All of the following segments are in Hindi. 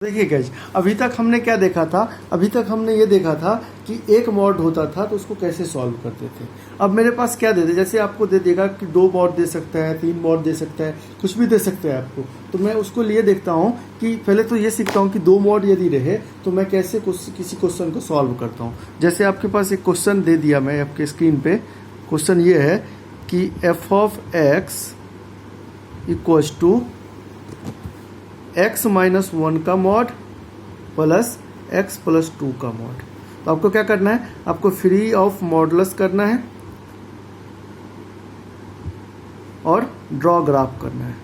देखिए गाइज, अभी तक हमने क्या देखा था। अभी तक हमने ये देखा था कि एक मॉड होता था तो उसको कैसे सॉल्व करते थे। अब मेरे पास क्या दे दे, जैसे आपको दे देगा कि 2 मॉड दे सकता है, 3 मॉड दे सकता है, कुछ भी दे सकता है आपको। तो मैं उसको लिए देखता हूँ कि पहले तो ये सीखता हूँ कि 2 मॉड यदि रहे तो मैं कैसे किसी क्वेश्चन को सॉल्व करता हूँ। जैसे आपके पास एक क्वेश्चन दे दिया मैं आपके स्क्रीन पे। क्वेश्चन ये है कि F of X equals to x-1 का मॉड प्लस x प्लस 2 का मॉड। तो आपको क्या करना है, आपको फ्री ऑफ मॉडुलस करना है और ड्रॉ ग्राफ करना है।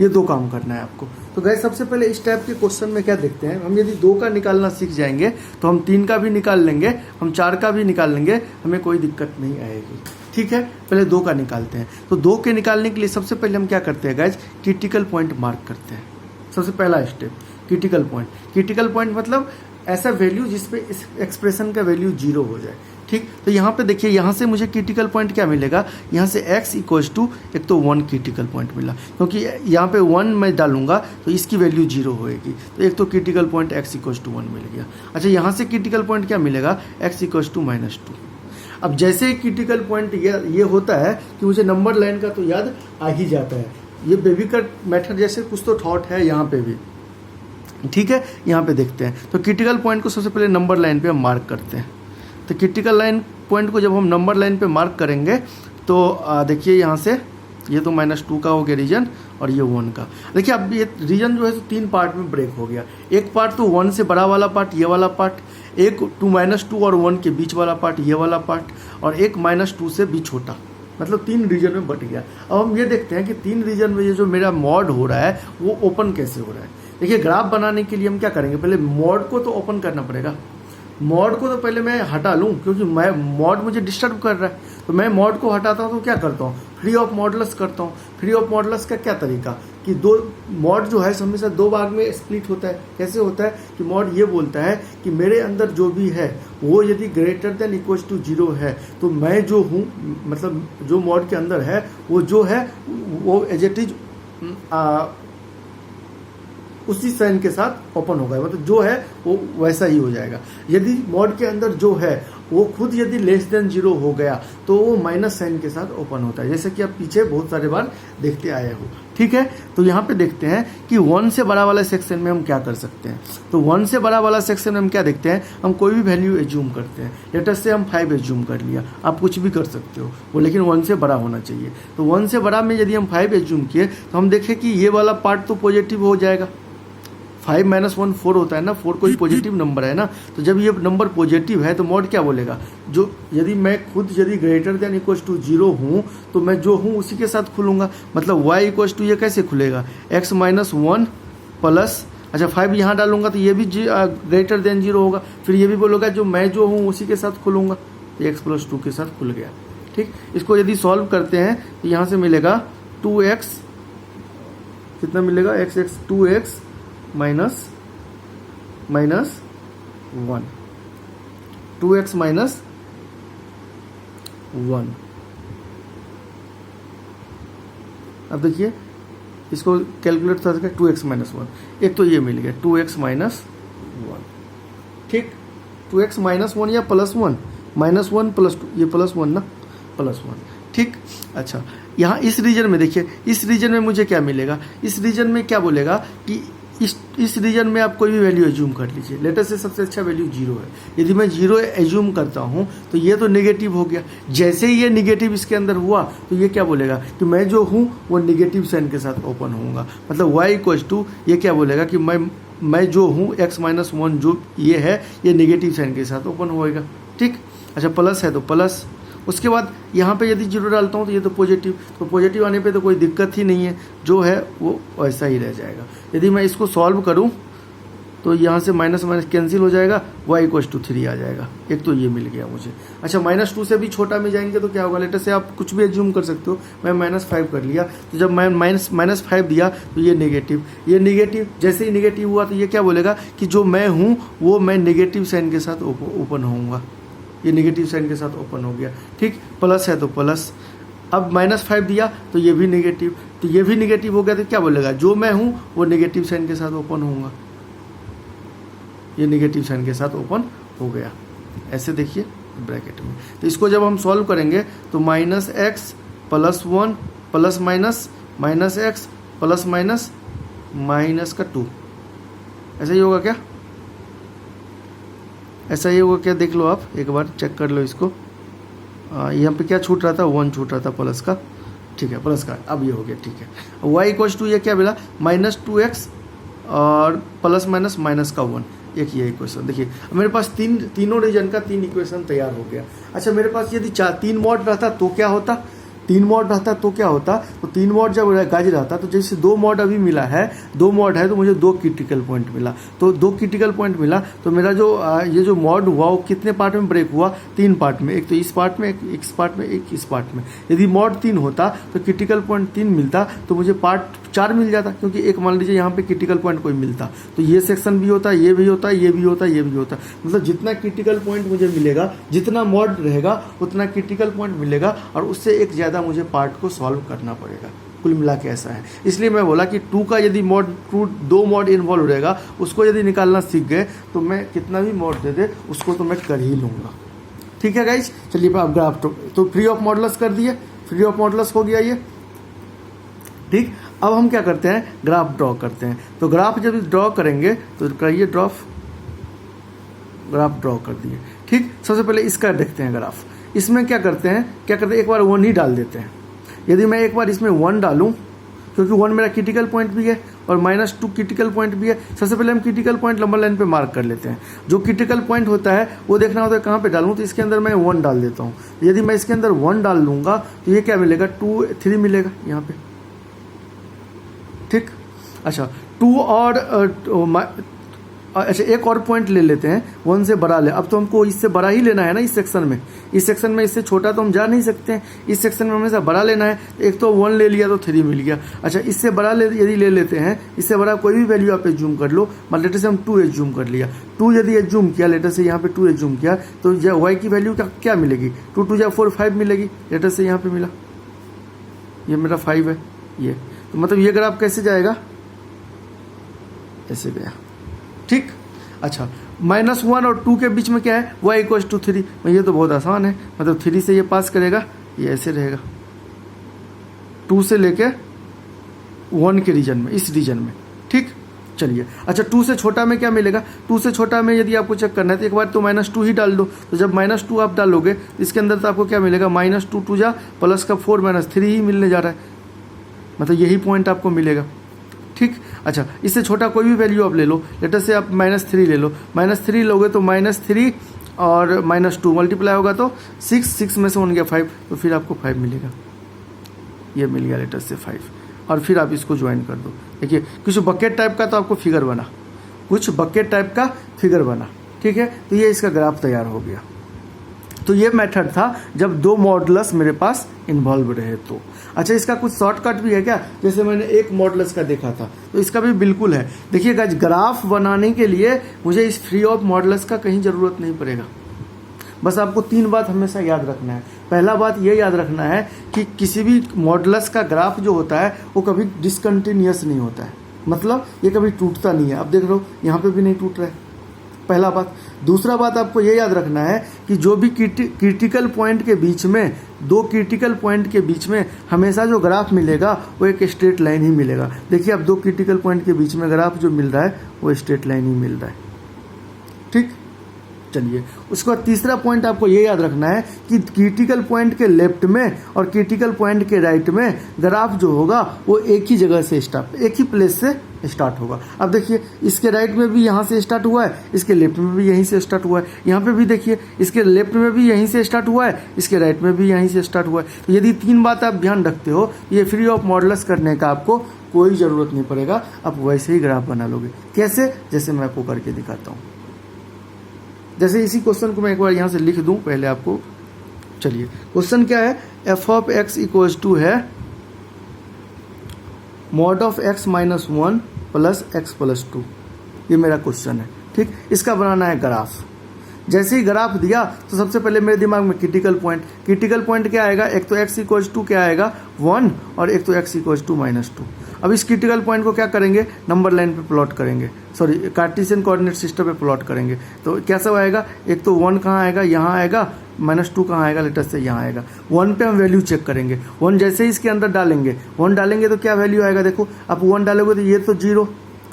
ये 2 काम करना है आपको। तो गाइस, सबसे पहले इस टाइप के क्वेश्चन में क्या देखते हैं, हम यदि 2 का निकालना सीख जाएंगे तो हम 3 का भी निकाल लेंगे, हम 4 का भी निकाल लेंगे, हमें कोई दिक्कत नहीं आएगी। ठीक है, पहले 2 का निकालते हैं। तो 2 के निकालने के लिए सबसे पहले हम क्या करते हैं गाइज, क्रिटिकल पॉइंट मार्क करते हैं। सबसे पहला step critical point. Critical point मतलब ऐसा वैल्यू जिसपे इस एक्सप्रेशन का वैल्यू 0 हो जाए। ठीक, तो यहाँ पे देखिए, यहाँ से मुझे क्रिटिकल पॉइंट क्या मिलेगा, यहाँ से x इक्वल्स टू एक तो 1 क्रिटिकल पॉइंट मिला, क्योंकि यहाँ पे 1 मैं डालूंगा तो इसकी वैल्यू 0 होएगी। तो एक तो critical point x equals to 1 मिल गया। अच्छा, यहाँ से क्रिटिकल पॉइंट क्या मिलेगा, x इक्वल्स टू -2। अब जैसे ही क्रिटिकल पॉइंट ये होता है कि मुझे नंबर लाइन का तो याद आ ही जाता है। ये बेबी कट मेथड जैसे कुछ तो थॉट है यहाँ पे भी। ठीक है, यहाँ पे देखते हैं। तो क्रिटिकल पॉइंट को सबसे पहले नंबर लाइन पे हम मार्क करते हैं। तो क्रिटिकल लाइन पॉइंट को जब हम नंबर लाइन पे मार्क करेंगे तो देखिए, यहाँ से ये तो -2 का हो गया रीजन, और ये 1 का। देखिए, अब ये रीजन जो है तो 3 पार्ट में ब्रेक हो गया। एक पार्ट तो 1 से बड़ा वाला पार्ट, ये वाला पार्ट, एक -2 और 1 के बीच वाला पार्ट, ये वाला पार्ट, और एक -2 से भी छोटा, मतलब 3 रीजन में बट गया। अब हम ये देखते हैं कि 3 रीजन में ये जो मेरा मॉड हो रहा है वो ओपन कैसे हो रहा है। देखिए, ग्राफ बनाने के लिए हम क्या करेंगे, पहले मॉड को तो ओपन करना पड़ेगा। मॉड को तो पहले मैं हटा लूँ, क्योंकि मैं मॉड मुझे डिस्टर्ब कर रहा है। तो मैं मॉड को हटाता हूँ तो क्या करता हूँ, फ्री ऑफ मॉडुलस करता हूँ। फ्री ऑफ मॉडुलस का क्या तरीका कि 2 मॉड जो है हमेशा 2 भाग में स्प्लिट होता है। कैसे होता है कि मॉड ये बोलता है कि मेरे अंदर जो भी है वो यदि ग्रेटर देन इक्वल्स टू 0 है तो मैं जो हूँ, मतलब जो मॉड के अंदर है वो जो है वो एज इट इज उसी साइन के साथ ओपन होगा, मतलब जो है वो वैसा ही हो जाएगा। यदि मॉड के अंदर जो है वो खुद यदि लेस देन 0 हो गया तो वो माइनस साइन के साथ ओपन होता है, जैसे कि आप पीछे बहुत सारे बार देखते आए हो। ठीक है, तो यहाँ पे देखते हैं कि 1 से बड़ा वाला सेक्शन में हम क्या कर सकते हैं। तो 1 से बड़ा वाला सेक्शन में हम क्या देखते हैं, हम कोई भी वैल्यू एज्यूम करते हैं। लेटर से हम 5 एज्यूम कर लिया, आप कुछ भी कर सकते हो वो, लेकिन 1 से बड़ा होना चाहिए। तो 1 से बड़ा में यदि हम 5 एज्यूम किए तो हम देखें कि ये वाला पार्ट तो पॉजिटिव हो जाएगा। 5 - 1 4 होता है ना, 4 कोई पॉजिटिव नंबर है ना। तो जब ये नंबर पॉजिटिव है तो मॉड क्या बोलेगा, जो यदि मैं खुद यदि ग्रेटर देन इक्वल्स टू 0 हूँ तो मैं जो हूँ उसी के साथ खुलूंगा। मतलब y इक्वल्स टू ये कैसे खुलेगा, x - 1 प्लस, अच्छा 5 यहाँ डालूंगा तो ये भी ग्रेटर देन 0 होगा। फिर ये भी बोलेगा जो मैं जो हूँ उसी के साथ खुलूंगा, तो x + 2 के साथ खुल गया। ठीक, इसको यदि सॉल्व करते हैं तो यहाँ से मिलेगा 2x, कितना मिलेगा, x 2x minus 1, 2x minus 1। अब देखिए, इसको कैलकुलेट कर सकते, 2x - 1, एक तो ये मिल गया 2x - 1। ठीक, 2x - 1 या +1, -1 + 2, ये +1 ना, +1। ठीक, अच्छा, यहाँ इस रीजन में देखिए, इस रीजन में मुझे क्या मिलेगा, इस रीजन में क्या बोलेगा कि इस रीजन में आप कोई भी वैल्यू एज्यूम कर लीजिए। लेटर से सबसे अच्छा वैल्यू 0 है। यदि मैं 0 एज्यूम करता हूँ तो ये तो नेगेटिव हो गया। जैसे ही ये नेगेटिव इसके अंदर हुआ तो ये क्या बोलेगा कि मैं जो हूँ वो नेगेटिव साइन के साथ ओपन होऊंगा। मतलब y इक्वल्स टू ये क्या बोलेगा कि मैं जो हूँ x - 1 जो ये है ये नेगेटिव साइन के साथ ओपन होएगा। ठीक, अच्छा, प्लस है तो प्लस, उसके बाद यहाँ पे यदि 0 डालता हूँ तो ये तो पॉजिटिव, तो पॉजिटिव आने पे तो कोई दिक्कत ही नहीं है, जो है वो वैसा ही रह जाएगा। यदि मैं इसको सॉल्व करूँ तो यहाँ से माइनस माइनस कैंसिल हो जाएगा, y इक्वल्स टू 3 आ जाएगा। एक तो ये मिल गया मुझे। अच्छा, -2 से भी छोटा में जाएंगे तो क्या होगा, लेटर से आप कुछ भी एज्यूम कर सकते हो। मैं -5 कर लिया, तो जब मैं -5 दिया तो ये नेगेटिव जैसे ही नेगेटिव हुआ तो ये क्या बोलेगा कि जो मैं हूँ वो मैं नेगेटिव साइन के साथ ओपन होऊंगा। ये नेगेटिव साइन के साथ ओपन हो गया। ठीक, प्लस है तो प्लस, अब -5 दिया तो ये भी नेगेटिव, तो ये भी नेगेटिव हो गया, तो क्या बोलेगा, जो मैं हूँ वो नेगेटिव साइन के साथ ओपन होऊंगा, ये नेगेटिव साइन के साथ ओपन हो गया, ऐसे देखिए ब्रैकेट में। तो इसको जब हम सॉल्व करेंगे तो -x + 1 ± -x ± -2, ऐसा ही होगा क्या, ऐसा ही होगा क्या, देख लो आप एक बार चेक कर लो इसको। यहाँ पे क्या छूट रहा था, 1 छूट रहा था प्लस का, ठीक है, प्लस का, अब ये हो गया, ठीक है। y = ये क्या मिला, -2x और ± -1, एक ये इक्वेशन। देखिए मेरे पास तीनों रीजन का 3 इक्वेशन तैयार हो गया। अच्छा मेरे पास यदि 3 मॉड रहता तो क्या होता, 3 मॉड रहता तो क्या होता, तो 3 मॉड जब गाज रहता तो जैसे 2 मॉड अभी मिला है, 2 मॉड है तो मुझे 2 क्रिटिकल पॉइंट मिला, तो 2 क्रिटिकल पॉइंट मिला, तो मेरा जो ये जो मॉड हुआ वो कितने पार्ट में ब्रेक हुआ, 3 पार्ट में, एक तो इस पार्ट में, एक इस पार्ट में, एक इस पार्ट में। यदि मॉड 3 होता तो क्रिटिकल पॉइंट 3 मिलता तो मुझे पार्ट 4 मिल जाता, क्योंकि एक मान लीजिए यहाँ पे क्रिटिकल पॉइंट कोई मिलता तो ये सेक्शन भी होता, ये भी होता, ये भी होता, ये भी होता, मतलब जितना क्रिटिकल पॉइंट मुझे मिलेगा, जितना मॉड रहेगा उतना क्रिटिकल पॉइंट मिलेगा, और उससे एक ज़्यादा मुझे पार्ट को सॉल्व करना पड़ेगा। कुल मिला के ऐसा है, इसलिए मैं बोला कि 2 का यदि मॉड 2 मॉड इन्वॉल्व रहेगा, उसको यदि निकालना सीख गए तो मैं कितना भी मॉड दे दे उसको तो मैं कर ही लूँगा। ठीक है गाइज, चलिए आप ग्राफ तो फ्री ऑफ मॉडुलस कर दिए, फ्री ऑफ मॉडुलस हो गया ये, ठीक। अब हम क्या करते हैं, ग्राफ ड्रॉ करते हैं। तो ग्राफ जब ड्रॉ करेंगे तो करिए ग्राफ ड्रॉ कर दिए, ठीक। सबसे पहले इसका देखते हैं ग्राफ, इसमें क्या करते हैं, एक बार 1 ही डाल देते हैं। यदि मैं एक बार इसमें 1 डालूं, क्योंकि 1 मेरा क्रिटिकल पॉइंट भी है और -2 क्रिटिकल पॉइंट भी है, सबसे पहले हम क्रिटिकल पॉइंट लंबा लाइन पे मार्क कर लेते हैं। जो क्रिटिकल पॉइंट होता है वो देखना होता है कहाँ पे डालूं, तो इसके अंदर मैं 1 डाल देता हूँ। यदि मैं इसके अंदर 1 डाल दूंगा तो ये क्या मिलेगा, 2 3 मिलेगा यहाँ पे, ठीक। अच्छा 2 और अच्छा एक और पॉइंट ले लेते हैं, 1 से बड़ा ले, अब तो हमको इससे बड़ा ही लेना है ना इस सेक्शन में, इस सेक्शन में इससे छोटा तो हम जा नहीं सकते हैं, इस सेक्शन में हमेशा बड़ा लेना है। एक तो 1 ले लिया तो 3 मिल गया। अच्छा इससे बड़ा यदि ले लेते हैं, इससे बड़ा कोई भी वैल्यू आप एज्यूम कर लो, मान लेटर से हम 2 एज्यूम कर लिया, 2 यदि एज्यूम किया, लेटर से यहाँ पे 2 एज्यूम किया तो y की वैल्यू क्या मिलेगी, 2 2 4 5 मिलेगी, लेटर से यहाँ पे मिला, ये मेरा 5 है ये, तो मतलब ये ग्राफ कैसे जाएगा, ऐसे गया, ठीक। अच्छा -1 और 2 के बीच में क्या है, y = 3, ये तो बहुत आसान है, मतलब 3 से ये पास करेगा, ये ऐसे रहेगा 2 से लेके 1 के रीजन में, इस रीजन में, ठीक। चलिए अच्छा 2 से छोटा में क्या मिलेगा, 2 से छोटा में यदि आपको चेक करना है तो एक बार तो -2 ही डाल दो, तो जब -2 आप डालोगे तो इसके अंदर तो आपको क्या मिलेगा, -2 2 जा प्लस का 4 -3 ही मिलने जा रहा है, मतलब यही पॉइंट आपको मिलेगा, ठीक। अच्छा इससे छोटा कोई भी वैल्यू आप ले लो, लेटर से आप -3 ले लो, -3 लोगे तो -3 और -2 मल्टीप्लाई होगा तो 6 में से 1 गया 5, तो फिर आपको 5 मिलेगा, ये मिल गया लेटर से 5, और फिर आप इसको ज्वाइन कर दो। देखिए कुछ बकेट टाइप का तो आपको फिगर बना, कुछ बकेट टाइप का फिगर बना, ठीक है। तो ये इसका ग्राफ तैयार हो गया। तो ये मेथड था जब 2 मॉडुलस मेरे पास इन्वॉल्व रहे तो। अच्छा इसका कुछ शॉर्टकट भी है क्या, जैसे मैंने एक मॉडुलस का देखा था तो इसका भी बिल्कुल है। देखिए गाइस ग्राफ बनाने के लिए मुझे इस फ्री ऑफ मॉडुलस का कहीं ज़रूरत नहीं पड़ेगा, बस आपको 3 बात हमेशा याद रखना है। पहला बात ये याद रखना है कि किसी भी मॉडुलस का ग्राफ जो होता है वो कभी डिसकंटिन्यूअस नहीं होता है, मतलब ये कभी टूटता नहीं है। अब देख लो यहाँ पे भी नहीं टूट रहा है, पहला बात। दूसरा बात आपको ये याद रखना है कि जो भी क्रिटिकल पॉइंट के बीच में, 2 क्रिटिकल पॉइंट के बीच में हमेशा जो ग्राफ मिलेगा वो एक स्ट्रेट लाइन ही मिलेगा। देखिए अब 2 क्रिटिकल पॉइंट के बीच में ग्राफ जो मिल रहा है वो स्ट्रेट लाइन ही मिल रहा है, ठीक। चलिए उसके बाद तीसरा पॉइंट आपको ये याद रखना है कि क्रिटिकल पॉइंट के लेफ्ट में और क्रिटिकल पॉइंट के राइट में ग्राफ जो होगा वो एक ही जगह से एक ही प्लेस से स्टार्ट होगा। अब देखिए इसके राइट में भी यहाँ से स्टार्ट हुआ है, इसके लेफ्ट में भी यहीं से स्टार्ट हुआ है, यहाँ पे भी देखिए इसके लेफ्ट में भी यहीं से स्टार्ट हुआ है, इसके राइट में भी यहीं से स्टार्ट हुआ है। तो यदि 3 बात आप ध्यान रखते हो, ये फ्री ऑफ मॉडुलस करने का आपको कोई ज़रूरत नहीं पड़ेगा, आप वैसे ही ग्राफ बना लोगे। कैसे, जैसे मैं आपको करके दिखाता हूँ। जैसे इसी क्वेश्चन को मैं एक बार यहाँ से लिख दूँ पहले आपको। चलिए क्वेश्चन क्या है, f(x) = है mod of x - 1 + x + 2, ये मेरा क्वेश्चन है, ठीक। इसका बनाना है ग्राफ। जैसे ही ग्राफ दिया तो सबसे पहले मेरे दिमाग में क्रिटिकल पॉइंट क्या आएगा, एक तो x इक्वल्स टू क्या आएगा 1 और एक तो x इक्वल्स टू -2। अब इस क्रिटिकल पॉइंट को क्या करेंगे, नंबर लाइन पे प्लॉट करेंगे, सॉरी कार्टेशियन कोऑर्डिनेट सिस्टम पे प्लॉट करेंगे। तो कैसा आएगा, एक तो 1 कहाँ आएगा, यहाँ आएगा, -2 कहाँ आएगा, लेटर से यहाँ आएगा। 1 पे हम वैल्यू चेक करेंगे, 1 जैसे ही इसके अंदर डालेंगे, 1 डालेंगे तो क्या वैल्यू आएगा, देखो आप 1 डालोगे तो ये तो 0,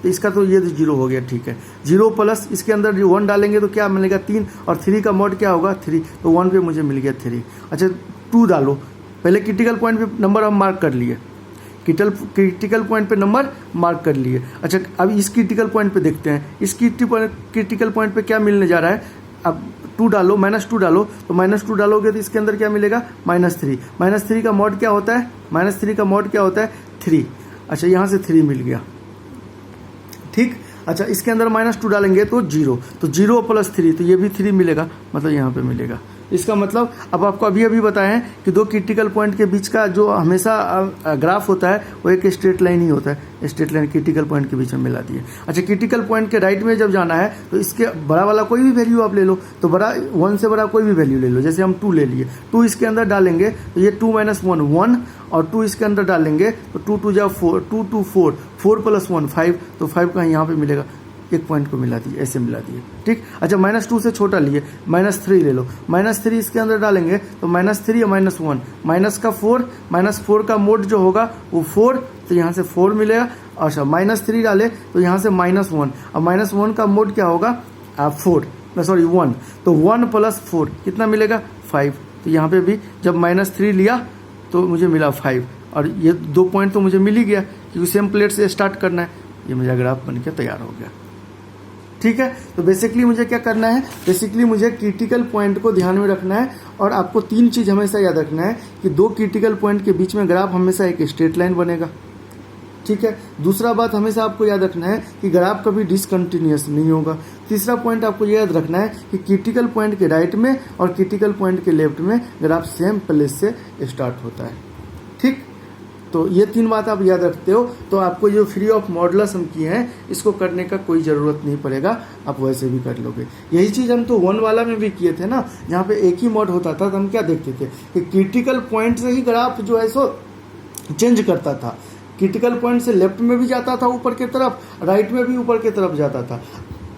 इसका तो ये 0 हो गया, ठीक है। 0 प्लस इसके अंदर 1 डालेंगे तो क्या मिलेगा 3, और 3 का मॉड क्या होगा 3, तो 1 पे मुझे मिल गया 3। अच्छा 2 डालो, पहले क्रिटिकल पॉइंट पे नंबर हम मार्क कर लिए, क्रिटिकल पॉइंट पे नंबर मार्क कर लिए। अच्छा अब इस क्रिटिकल पॉइंट पे देखते हैं, इस क्रिटिकल पॉइंट पे क्या मिलने जा रहा है। अब 2 डालो, -2 डालो, तो -2 डालोगे तो इसके अंदर क्या मिलेगा -3। -3 का मॉड क्या होता है, -3 का मॉड क्या होता है 3। अच्छा यहाँ से 3 मिल गया, ठीक। अच्छा इसके अंदर -2 डालेंगे तो 0, तो 0 + 3 तो ये भी 3 मिलेगा, मतलब यहाँ पे मिलेगा। इसका मतलब अब आपको अभी बताया है कि दो क्रिटिकल पॉइंट के बीच का जो हमेशा ग्राफ होता है वो एक स्ट्रेट लाइन ही होता है, स्ट्रेट लाइन क्रिटिकल पॉइंट के बीच में मिला दी है। अच्छा क्रिटिकल पॉइंट के राइट में जब जाना है तो इसके बड़ा वाला कोई भी वैल्यू आप ले लो, तो बड़ा 1 से बड़ा कोई भी वैल्यू ले लो, जैसे हम 2 ले लिए, 2 इसके अंदर डालेंगे तो ये 2 - 1 1, और 2 इसके अंदर डालेंगे तो 2 2 जा 4, 2 2 4, 4 + 1 5, तो 5 का यहाँ पे मिलेगा, एक पॉइंट को मिला दिए, ऐसे मिला दिए, ठीक। अच्छा -2 से छोटा लिए, -3 ले लो, -3 इसके अंदर डालेंगे तो -3 या -1, माइनस का 4, -4 का मोड जो होगा वो 4, तो यहाँ से 4 मिलेगा। अच्छा -3 डाले तो यहाँ से -1, अब -1 का मोड क्या होगा 4, सॉरी 1, तो 1 + 4 कितना मिलेगा 5, तो यहाँ पे भी जब -3 लिया तो मुझे मिला 5, और ये 2 पॉइंट तो मुझे मिल ही गया क्योंकि सेम प्लेट से स्टार्ट करना है। ये मेरा ग्राफ बन के तैयार हो गया, ठीक है। तो बेसिकली मुझे क्या करना है, बेसिकली मुझे क्रिटिकल पॉइंट को ध्यान में रखना है, और आपको 3 चीज़ हमेशा याद रखना है कि 2 क्रिटिकल पॉइंट के बीच में ग्राफ हमेशा एक स्ट्रेट लाइन बनेगा, ठीक है। दूसरा बात हमेशा आपको याद रखना है कि ग्राफ कभी डिसकंटिन्यूअस नहीं होगा। तीसरा पॉइंट आपको याद रखना है कि क्रिटिकल पॉइंट के राइट में और क्रिटिकल पॉइंट के लेफ्ट में ग्राफ सेम प्लेस से स्टार्ट होता है, ठीक। तो ये 3 बात आप याद रखते हो तो आपको जो फ्री ऑफ मॉडुलस हम किए हैं इसको करने का कोई ज़रूरत नहीं पड़ेगा, आप वैसे भी कर लोगे। यही चीज़ हम तो 1 वाला में भी किए थे ना, जहाँ पे एक ही मॉड होता था, तो हम क्या देखते थे कि क्रिटिकल पॉइंट से ही ग्राफ जो है सो चेंज करता था, क्रिटिकल पॉइंट से लेफ्ट में भी जाता था ऊपर की तरफ, राइट में भी ऊपर की तरफ जाता था।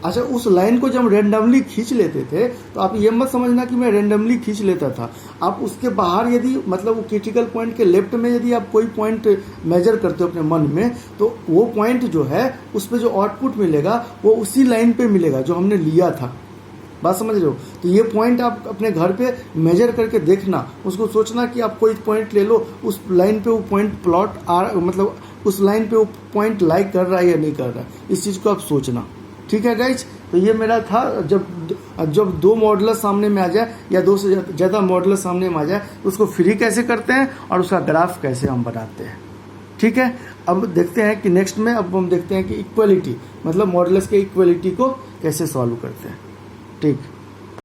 अच्छा उस लाइन को जब रेंडमली खींच लेते थे तो आप ये मत समझना कि मैं रेंडमली खींच लेता था, आप उसके बाहर यदि मतलब वो क्रिटिकल पॉइंट के लेफ्ट में यदि आप कोई पॉइंट मेजर करते हो अपने मन में, तो वो पॉइंट जो है उस पर जो आउटपुट मिलेगा वो उसी लाइन पे मिलेगा जो हमने लिया था। बात समझ रहे हो? तो ये पॉइंट आप अपने घर पे मेजर करके देखना, उसको सोचना कि आप कोई पॉइंट ले लो, उस लाइन पे वो पॉइंट मतलब उस लाइन पे वो पॉइंट लाइक कर रहा है या नहीं कर रहा है, इस चीज़ को आप सोचना, ठीक है गाइज। तो ये मेरा था, जब 2 मॉडुलस सामने में आ जाए या 2 से ज़्यादा मॉडुलस सामने में आ जाए तो उसको फ्री कैसे करते हैं और उसका ग्राफ कैसे हम बनाते हैं, ठीक है। अब देखते हैं कि नेक्स्ट में अब हम देखते हैं कि इक्वलिटी मतलब मॉडुलस के इक्वलिटी को कैसे सॉल्व करते हैं, ठीक।